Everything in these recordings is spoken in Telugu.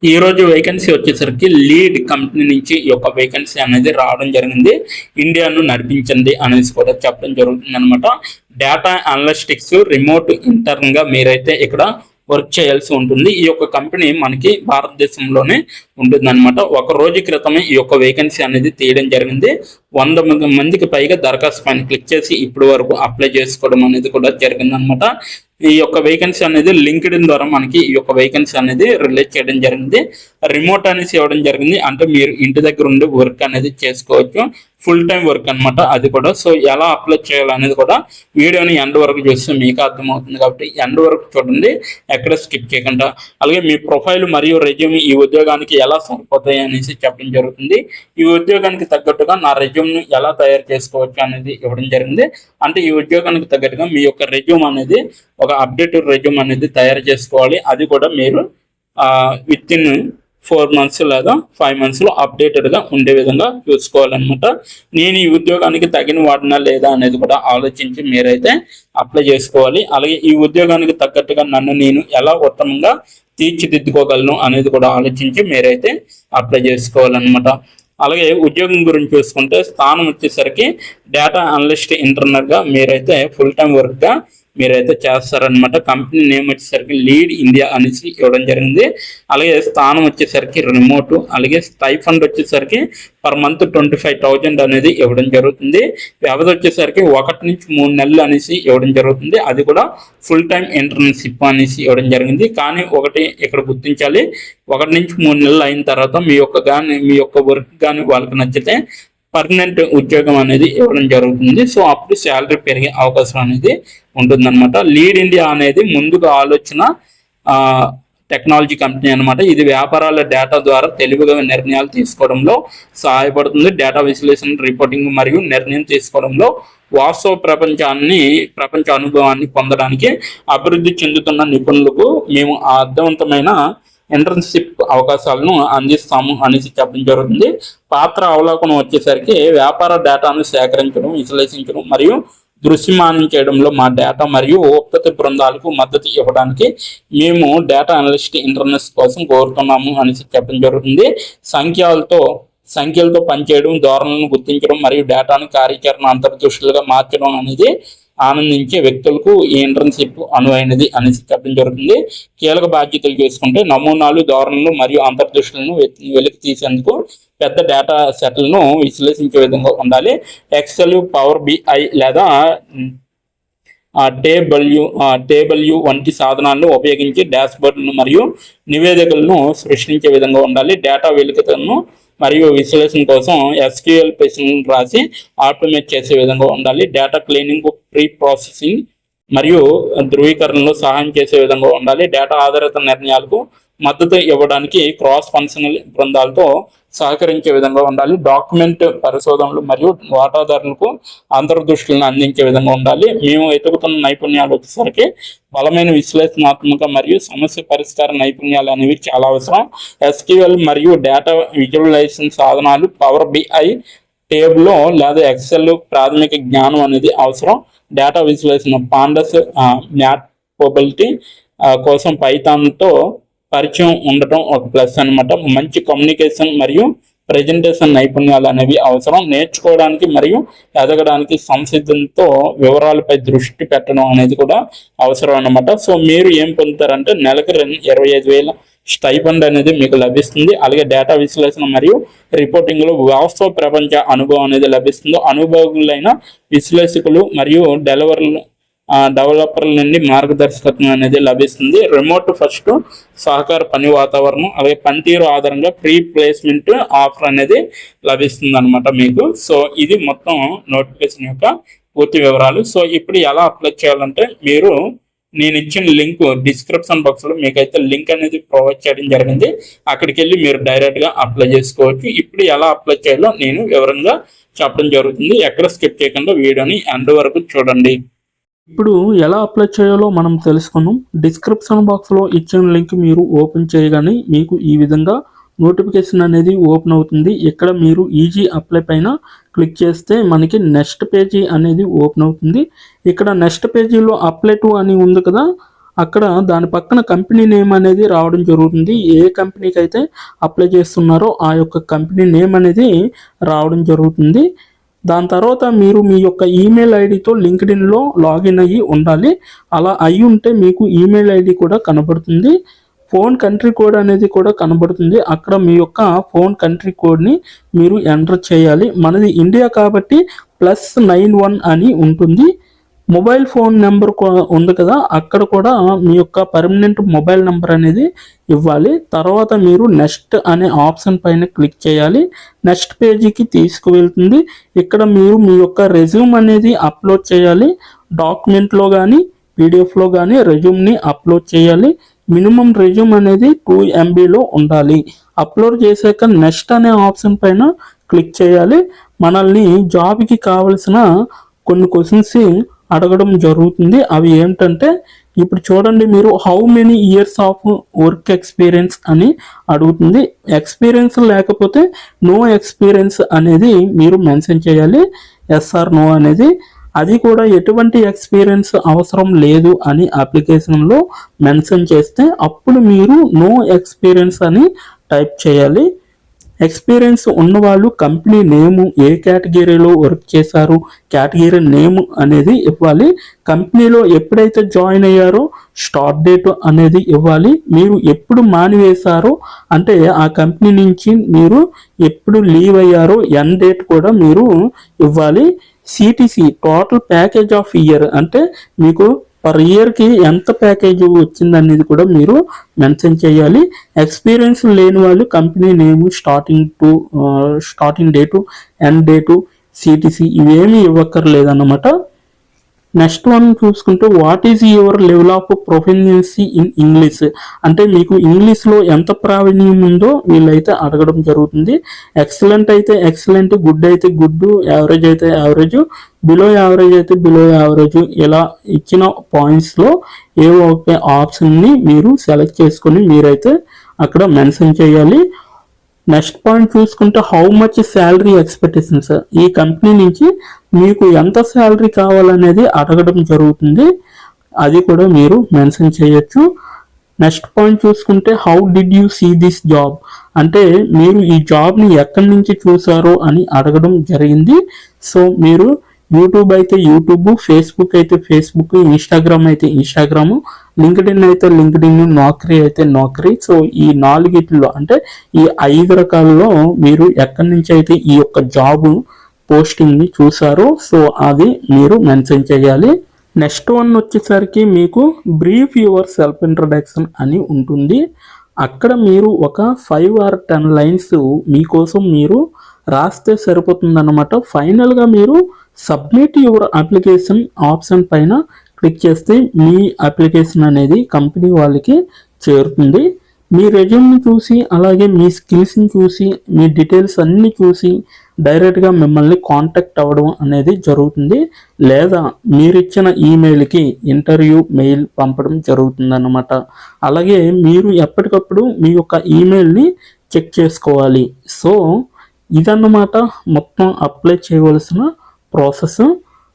ఈ రోజు వేకెన్సీ వచ్చేసరికి లీడ్ కంపెనీ నుంచి ఈ యొక్క వేకెన్సీ అనేది రావడం జరిగింది. ఇండియాను నడిపించండి అనేసి కూడా చెప్పడం జరుగుతుంది అనమాట. డేటా అనలిస్టిక్స్ రిమోట్ ఇంటర్న్ గా మీరైతే ఇక్కడ వర్క్ చేయాల్సి ఉంటుంది. ఈ యొక్క కంపెనీ మనకి భారతదేశంలోనే ఉంటుంది అనమాట. ఒక రోజు క్రితమే ఈ యొక్క వేకెన్సీ అనేది తీయడం జరిగింది. 100 మందికి పైగా దరఖాస్తు పైన క్లిక్ చేసి ఇప్పటి వరకు అప్లై చేసుకోవడం అనేది కూడా జరిగింది అనమాట. ఈ యొక్క వేకెన్సీ అనేది లింక్డ్ఇన్ ద్వారా మనకి ఈ యొక్క వేకెన్సీ అనేది రిలీజ్ చేయడం జరిగింది. రిమోట్ అనేసి ఇవ్వడం జరిగింది, అంటే మీరు ఇంటి దగ్గర ఉండి వర్క్ అనేది చేసుకోవచ్చు. ఫుల్ టైం వర్క్ అనమాట అది కూడా. సో ఎలా అప్లై చేయాలనేది కూడా వీడియోని ఎండ్ వరకు చూస్తే మీకు అర్థమవుతుంది, కాబట్టి ఎండ్ వరకు చూడండి, ఎక్కడ స్కిప్ చేయకుండా. అలాగే మీ ప్రొఫైల్ మరియు రెజ్యూమ్ ఈ ఉద్యోగానికి ఎలా సరిపోతాయి అనేసి చెప్పడం జరుగుతుంది. ఈ ఉద్యోగానికి తగ్గట్టుగా నా రెజ్యూమ్ను ఎలా తయారు చేసుకోవచ్చు అనేది ఇవ్వడం జరిగింది. అంటే ఈ ఉద్యోగానికి తగ్గట్టుగా మీ యొక్క రెజ్యూమ్ అనేది ఒక అప్డేటెడ్ రెజ్యూమ్ అనేది తయారు చేసుకోవాలి. అది కూడా మీరు విత్ ఇన్ 4 months లేదా 5 months అప్డేటెడ్గా ఉండే విధంగా చూసుకోవాలన్నమాట. నేను ఈ ఉద్యోగానికి తగిన వాడినా లేదా అనేది కూడా ఆలోచించి మీరైతే అప్లై చేసుకోవాలి. అలాగే ఈ ఉద్యోగానికి తగ్గట్టుగా నన్ను నేను ఎలా ఉత్తమంగా తీర్చిదిద్దుకోగలను అనేది కూడా ఆలోచించి మీరైతే అప్లై చేసుకోవాలన్నమాట. అలాగే ఉద్యోగం గురించి చూసుకుంటే స్థానం వచ్చేసరికి డేటా అనలిస్ట్ ఇంటర్నల్గా మీరైతే ఫుల్ టైం వర్క్గా మీరైతే చేస్తారనమాట. కంపెనీ నేమ్ వచ్చేసరికి లీడ్ ఇండియా అనేసి ఇవ్వడం జరిగింది. అలాగే స్థానం వచ్చేసరికి రిమోట్. అలాగే స్టైఫండ్ వచ్చేసరికి పర్ మంత్ 25,000 అనేది ఇవ్వడం జరుగుతుంది. వ్యవధి వచ్చేసరికి 1 నుంచి 3 నెలలు అనేసి ఇవ్వడం జరుగుతుంది. అది కూడా ఫుల్ టైం ఇంటర్న్షిప్ అనేసి ఇవ్వడం జరిగింది. కానీ ఒకటి ఇక్కడ గుర్తించాలి, 1 నుంచి 3 నెలలు అయిన తర్వాత మీ యొక్క వర్క్ కానీ వాళ్ళకి నచ్చితే పర్మనెంట్ ఉద్యోగం అనేది ఇవ్వడం జరుగుతుంది. సో అప్పుడు శాలరీ పెరిగే అవకాశం అనేది ఉంటుందన్నమాట. లీడ్ ఇండియా అనేది ముందుగా ఆలోచన టెక్నాలజీ కంపెనీ అనమాట. ఇది వ్యాపారాల డేటా ద్వారా తెలివిగా నిర్ణయాలు తీసుకోవడంలో సహాయపడుతుంది. డేటా విశ్లేషణ, రిపోర్టింగ్ మరియు నిర్ణయం తీసుకోవడంలో వాస్తవ ప్రపంచ అనుభవాన్ని పొందడానికి అభివృద్ధి చెందుతున్న నిపుణులకు మేము అర్థవంతమైన ఇంటర్న్షిప్ అవకాశాలను అందిస్తాము అనేసి చెప్పడం జరుగుతుంది. పాత్ర అవలోకనం వచ్చేసరికి వ్యాపార డేటాను సేకరించడం, విశ్లేషించడం మరియు దృశ్యమానం చేయడంలో మా డేటా మరియు ఉత్పత్తి బృందాలకు మద్దతు ఇవ్వడానికి మేము డేటా అనలిస్ట్ ఇంటర్నెస్ కోసం కోరుతున్నాము అనేసి చెప్పడం జరుగుతుంది. సంఖ్యలతో పనిచేయడం, ధోరణులను గుర్తించడం మరియు డేటాను కార్యాచరణ అంతర్దృష్టులుగా మార్చడం అనేది ఆనందించే వ్యక్తులకు ఈ ఇంటర్న్షిప్ అనువైనది అనేసి చెప్పడం జరుగుతుంది. కీలక బాధ్యతలు చేసుకుంటే నమూనాలు, ధోరణులు మరియు అంతర్దృష్టులను వెలికి తీసేందుకు పెద్ద డేటా సెట్లను విశ్లేషించే విధంగా ఉండాలి. ఎక్సెల్, పవర్ BI లేదా టేబుల్ వంటి సాధనాలను ఉపయోగించి డాష్బోర్డులను మరియు నివేదికలను సృష్టించే విధంగా ఉండాలి. డేటా వెలికితను మరియు విశ్లేషణ కోసం SQL పేజీలను రాసి ఆటోమేట్ చేసే విధంగా ఉండాలి. డేటా క్లీనింగ్, ప్రీ ప్రాసెసింగ్ మరియు ధృవీకరణలో సహాయం చేసే విధంగా ఉండాలి. డేటా ఆధారిత నిర్ణయాలకు మద్దతు ఇవ్వడానికి క్రాస్ ఫంక్షనల్ బృందాలతో సహకరించే విధంగా ఉండాలి. డాక్యుమెంట్ పరిశోధనలు మరియు వాటాదారులకు అంతర్దృష్టులను అందించే విధంగా ఉండాలి. మేము వెతుకుతున్న నైపుణ్యాలు వచ్చేసరికి బలమైన విశ్లేషణాత్మక మరియు సమస్య పరిష్కార నైపుణ్యాలు అనేవి చాలా అవసరం. SQL మరియు డేటా విజువలైజేషన్ సాధనాలు, పవర్ BI, టేబుల్ లేదా ఎక్సెల్ ప్రాథమిక జ్ఞానం అనేది అవసరం. డేటా విశ్లేషణ, పాండస్, మ్యాట్ప్రోబిలిటీ కోసం పైథాన్తో పరిచయం ఉండటం ఒక ప్లస్ అనమాట. మంచి కమ్యూనికేషన్ మరియు ప్రెజెంటేషన్ నైపుణ్యాలు అనేవి అవసరం. నేర్చుకోవడానికి మరియు ఎదగడానికి సంసిద్ధంతో వివరాలపై దృష్టి పెట్టడం అనేది కూడా అవసరం అన్నమాట. సో మీరు ఏం పొందుతారంటే నెలకు 25,000 స్టైఫండ్ అనేది మీకు లభిస్తుంది. అలాగే డేటా విశ్లేషణ మరియు రిపోర్టింగ్లో వాస్తవ ప్రపంచ అనుభవం అనేది లభిస్తుంది. అనుభవజ్ఞులైన విశ్లేషకులు మరియు డెవలపర్ల నుండి మార్గదర్శకత్వం అనేది లభిస్తుంది. రిమోట్ ఫస్ట్ సహకార పని వాతావరణం, అలాగే పనితీరు ఆధారంగా ప్రీ ప్లేస్మెంట్ ఆఫర్ అనేది లభిస్తుంది అనమాట మీకు. సో ఇది మొత్తం నోటిఫికేషన్ యొక్క పూర్తి వివరాలు. సో ఇప్పుడు ఎలా అప్లై చేయాలంటే నేను ఇచ్చిన లింక్ డిస్క్రిప్షన్ బాక్స్లో మీకైతే లింక్ అనేది ప్రొవైడ్ చేయడం జరిగింది. అక్కడికి వెళ్ళి మీరు డైరెక్ట్గా అప్లై చేసుకోవచ్చు. ఇప్పుడు ఎలా అప్లై చేయాలో నేను వివరంగా చెప్పడం జరుగుతుంది. ఎక్కడ స్కిప్ చేయకుండా వీడియోని ఎండ్ వరకు చూడండి. ఇప్పుడు ఎలా అప్లై చేయాలో మనం తెలుసుకుందాం. డిస్క్రిప్షన్ బాక్స్లో ఇచ్చిన లింక్ మీరు ఓపెన్ చేయగానే మీకు ఈ విధంగా నోటిఫికేషన్ అనేది ఓపెన్ అవుతుంది. ఇక్కడ మీరు ఈజీ అప్లై పైన క్లిక్ చేస్తే మనకి నెక్స్ట్ పేజీ అనేది ఓపెన్ అవుతుంది. ఇక్కడ నెక్స్ట్ పేజీలో అప్లై టు అని ఉంది కదా, అక్కడ దాని పక్కన కంపెనీ నేమ్ అనేది రావడం జరుగుతుంది. ఏ కంపెనీకి అయితే అప్లై చేస్తున్నారో ఆ యొక్క కంపెనీ నేమ్ అనేది రావడం జరుగుతుంది. దాని తర్వాత మీరు మీ యొక్క ఈమెయిల్ ఐడితో లింక్డ్ఇన్లో లాగిన్ అయ్యి ఉండాలి. అలా అయి ఉంటే మీకు ఈమెయిల్ ఐడి కూడా కనబడుతుంది. ఫోన్ కంట్రీ కోడ్ అనేది కూడా కనబడుతుంది. అక్కడ మీ యొక్క ఫోన్ కంట్రీ కోడ్ని మీరు ఎంటర్ చేయాలి. మనది ఇండియా కాబట్టి +91 అని ఉంటుంది. మొబైల్ ఫోన్ నెంబర్ ఉంది కదా, అక్కడ కూడా మీ యొక్క పర్మనెంట్ మొబైల్ నెంబర్ అనేది ఇవ్వాలి. తర్వాత మీరు నెక్స్ట్ అనే ఆప్షన్ పైన క్లిక్ చేయాలి. నెక్స్ట్ పేజీకి తీసుకువెళ్తుంది. ఇక్కడ మీరు మీ యొక్క రెజ్యూమ్ అనేది అప్లోడ్ చేయాలి. డాక్యుమెంట్లో కానీ పీడిఎఫ్లో కానీ రెజ్యూమ్ని అప్లోడ్ చేయాలి. మినిమం రెజ్యూమ్ అనేది 2 MBలో ఉండాలి. అప్లోడ్ చేశాక నెక్స్ట్ అనే ఆప్షన్ పైన క్లిక్ చేయాలి. మనల్ని జాబ్కి కావలసిన కొన్ని క్వశ్చన్స్ అడగడం జరుగుతుంది. అవి ఏంటంటే ఇప్పుడు చూడండి, మీరు how many years of work experience అని అడుగుతుంది. ఎక్స్పీరియన్స్ లేకపోతే నో ఎక్స్పీరియన్స్ అనేది మీరు మెన్షన్ చేయాలి. ఎస్ ఆర్ నో అనేది. అది కూడా ఎటువంటి ఎక్స్పీరియన్స్ అవసరం లేదు అని అప్లికేషన్లో మెన్షన్ చేస్తే అప్పుడు మీరు నో ఎక్స్పీరియన్స్ అని టైప్ చేయాలి. ఎక్స్పీరియన్స్ ఉన్నవాళ్ళు కంపెనీ నేము, ఏ కేటగిరీలో వర్క్ చేశారు, కేటగిరీ నేమ్ అనేది ఇవ్వాలి. కంపెనీలో ఎప్పుడైతే జాయిన్ అయ్యారో స్టార్ట్ డేట్ అనేది ఇవ్వాలి. మీరు ఎప్పుడు మానివేశారో అంటే ఆ కంపెనీ నుంచి మీరు ఎప్పుడు లీవ్ అయ్యారో ఎండ్ డేట్ కూడా మీరు ఇవ్వాలి. CTC total package of year అంటే మీకు పర్ ఇయర్కి ఎంత ప్యాకేజ్ వచ్చింది అనేది కూడా మీరు మెన్షన్ చేయాలి. ఎక్స్పీరియన్స్ లేని వాళ్ళు company name, starting date, end date, CTC ఇవేమీ ఇవ్వక్కర్లేదన్నమాట. నెక్స్ట్ వన్ చూసుకుంటే what is your level of proficiency in English అంటే మీకు ఇంగ్లీష్లో ఎంత ప్రావీణ్యం ఉందో వీళ్ళైతే అడగడం జరుగుతుంది. ఎక్సలెంట్ అయితే ఎక్సలెంట్, గుడ్ అయితే గుడ్, యావరేజ్ అయితే యావరేజ్, బిలో యావరేజ్ అయితే బిలో యావరేజ్, ఇలా ఇచ్చిన పాయింట్స్లో ఏ ఒక ఆప్షన్ని మీరు సెలెక్ట్ చేసుకొని మీరైతే అక్కడ మెన్షన్ చేయాలి. నెక్స్ట్ పాయింట్ చూసుకుంటే హౌ మచ్ శాలరీ ఎక్స్పెక్టేషన్స్, ఈ కంపెనీ నుంచి మీకు ఎంత శాలరీ కావాలనేది అడగడం జరుగుతుంది. అది కూడా మీరు మెన్షన్ చేయొచ్చు. నెక్స్ట్ పాయింట్ చూసుకుంటే how did you see this job అంటే మీరు ఈ జాబ్ని ఎక్కడి నుంచి చూసారో అని అడగడం జరిగింది. సో మీరు యూట్యూబ్ అయితే యూట్యూబ్, ఫేస్బుక్ అయితే ఫేస్బుక్, ఇన్స్టాగ్రామ్ అయితే ఇన్స్టాగ్రామ్, లింక్డ్ఇన్ అయితే లింక్డ్ఇన్, నౌకరీ అయితే నౌకరీ. సో ఈ 4 అంటే ఈ 5 రకాలలో మీరు ఎక్కడి నుంచి అయితే ఈ యొక్క జాబ్ పోస్టింగ్ని చూసారో సో అది మీరు మెన్షన్ చేయాలి. నెక్స్ట్ వన్ వచ్చేసరికి మీకు బ్రీఫ్ యువర్ సెల్ఫ్ ఇంట్రడక్షన్ అని ఉంటుంది. అక్కడ మీరు ఒక 5 or 10 లైన్స్ మీకోసం మీరు రాస్తే సరిపోతుందన్నమాట. ఫైనల్గా మీరు సబ్మిట్ యువర్ అప్లికేషన్ ఆప్షన్ పైన క్లిక్ చేస్తే మీ అప్లికేషన్ అనేది కంపెనీ వాళ్ళకి చేరుతుంది. మీ రెజ్యూమ్ని చూసి అలాగే మీ స్కిల్స్ని చూసి మీ డీటెయిల్స్ అన్నీ చూసి డైరెక్ట్గా మిమ్మల్ని కాంటాక్ట్ అవ్వడం అనేది జరుగుతుంది. లేదా మీరిచ్చిన ఈమెయిల్కి ఇంటర్వ్యూ మెయిల్ పంపడం జరుగుతుంది అన్నమాట. అలాగే మీరు ఎప్పటికప్పుడు మీ యొక్క ఈమెయిల్ని చెక్ చేసుకోవాలి. సో ఇదన్నమాట మొత్తం అప్లై చేయవలసిన ప్రాసెస్.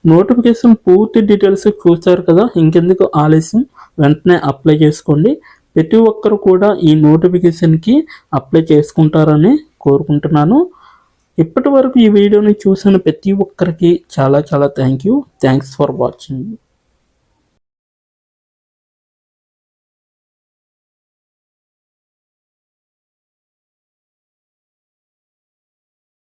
నోటిఫికేషన్ పూర్తి డీటెయిల్స్ చూస్తారు కదా, ఇంకెందుకు ఆలస్యం, వెంటనే అప్లై చేసుకోండి. ప్రతి ఒక్కరు కూడా ఈ నోటిఫికేషన్కి అప్లై చేసుకుంటారని కోరుకుంటున్నాను. ఇప్పటి వరకు ఈ వీడియోని చూసిన ప్రతి ఒక్కరికి చాలా థ్యాంక్స్ ఫర్ వాచింగ్.